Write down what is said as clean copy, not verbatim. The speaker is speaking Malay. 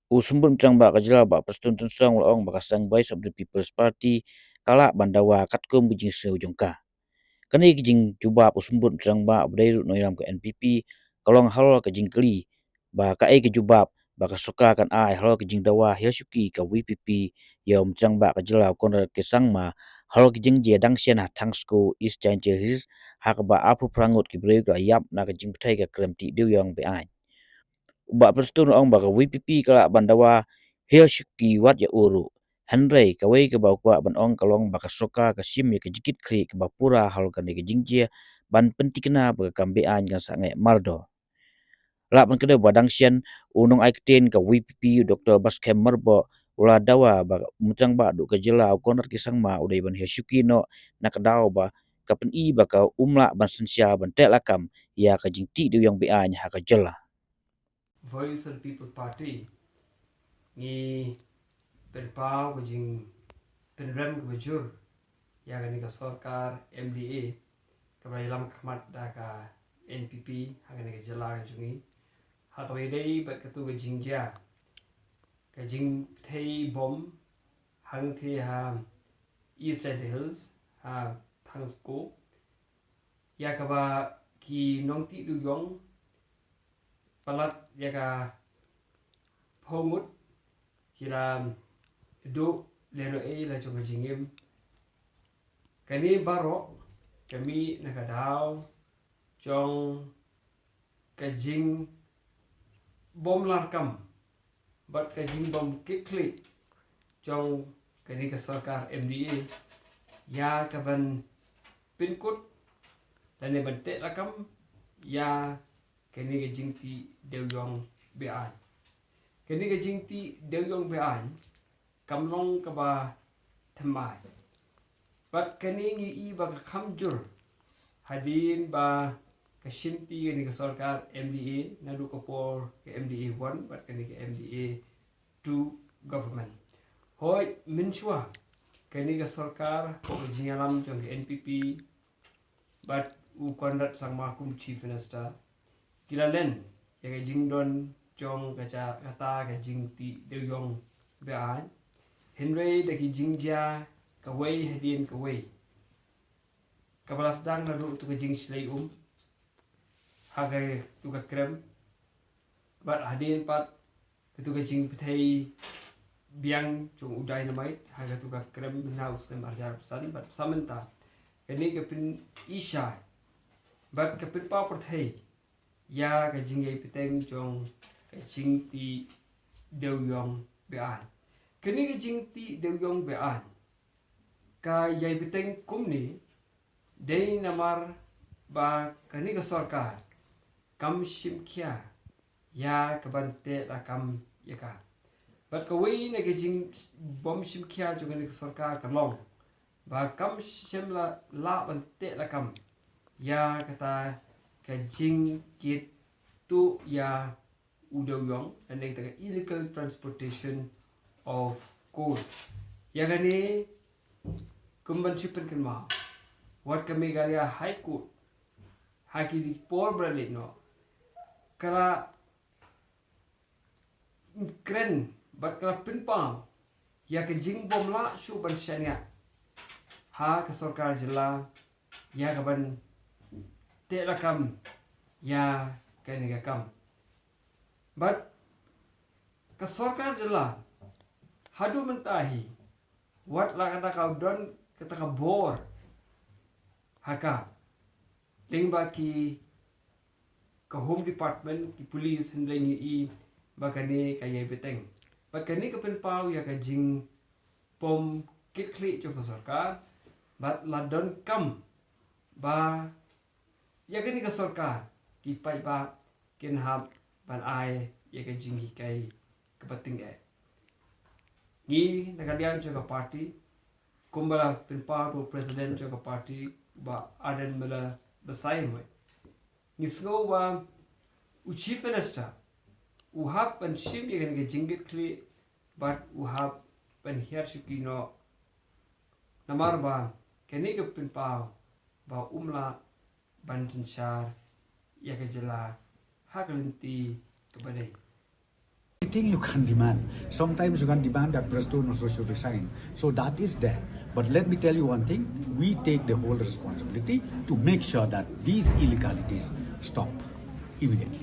Usumbun trang ba kajela ba perstuntun song laong ba kasang Voice of the People's Party kala bandawa katkum bijing se ujungka. Kani kijing cuba usumbun trang ba abdai noiram ke NPP kalong hal kijing keli ba ka ai kijubab ba kasuka kan ai hal kijing dawa Hyasuki ka WPP yom trang ba kajela konra kesang ma hal kijing je dang sian ha tangsko East Changes hak ba apu prangut ki breu ka yap na kijing pthai ka kremti deu yang be ai. Ba perstun ong ba ka WPP kala bandawa Hyasuki wat ya uru. Henry kawai ke bau kwa ban ong kalong baka soka ka sim ya ke jikit kri ke bapura hal kan ke jingjia ban pentikna ba kambe an kan sange mardo. La ban kede badang sian unong aikten ka WPP Dr. Baskem Marbo ula dawa ba mutang ba du ka jela konar kisang ma udai ban Hyasuki no nakadaw ba kapen I ba ka umla ban sensia ban telakam ya ka jingti du yang be an ha ka jela. Voice of the People Party ni penpau ko jing penrem ko bajur ya gani ka sarkar MDA ka bailam khmat da ka NPP hagani ka jala ka jungi ha ka dei bat ka tu ka jingja ka jing thei bom hang the ha East Side Hills ha thangsko ya ka ba ki nong ti du yong palat ya ka phomut ki la do leno e la chunga jingim kani baro kami nakadaw chong kajing bom larkam bat kajing bom kikli chong kani ka sarkar MDA ya kaban pinkut dan bante lakam ya kani ka jingti dewyong bean kani ka jingti dewyong bean kamlong ka ba thamai bat kani ngi I ba ka khamjur hadin ba kasimti ni ka sarkar MDA nadu ka por ka MDA 1 bat kani ka MDA 2 government hoi minchwa kani ka sarkar ko jingalam jong ka NPP bat u konrat sang makum chief minister kilalen ya ka jingdon jong ka kata ka jingti dewyong bean henry da ki jingja ka wei hadin ka wei kabalas dang nadu tu ka jing slay hagai tu ka krem bat hadin pat tu ka jing pethai biang chung u dynamite haga tu ka krem na usem arjar san bat samanta kani ka pin isha bat ka pin pa pethai ya ka jing ei peteng chong ka jing ti dewyong bean kani ka jing ti dewyong bean ka yai peteng kumni dei namar ba kani ka sarkar kam shimkhya ya kabante rakam yaka bat ka wei na ka jing bom shimkhya jo kani ka sarkar ka long ba kam shimla la bante rakam ya kata ka jing kit tu ya udawyong and the illegal transportation of coal ya kani kumban shipen kan ma what kami galia high court haki di por brale no kala kren bat kala pinpang ya ke jing bom la shu ban shania ha ka sarkar jilla ya ka ban te rakam ya kani ka kam but ka sarkar jilla hadu mentahi what la kata kau don kata ka bor haka lingba ki ka home department ki police hindlengi I bakani ka yai beteng bakani ka penpau ya ka jing pom kikli jo ka sarkar bat ladon kam ba ya kani ka sarkar ki pai ba ken hab ban ai ya ka jing hi kai ka pating e ni nakadian jo ka party kumbala penpau do president jo ka party ba aden mala basai mo ngisgo wa u chief minister u hab ban shim ye ga jingit kli but u hab ban her shuki no namar ba keni ga pin pau ba umla ban sinchar ya ga jala haglinti ke badai everything you can demand. Sometimes you can demand that Prastun also should resign. So that is there. But let me tell you one thing, we take the whole responsibility to make sure that these illegalities stop immediately.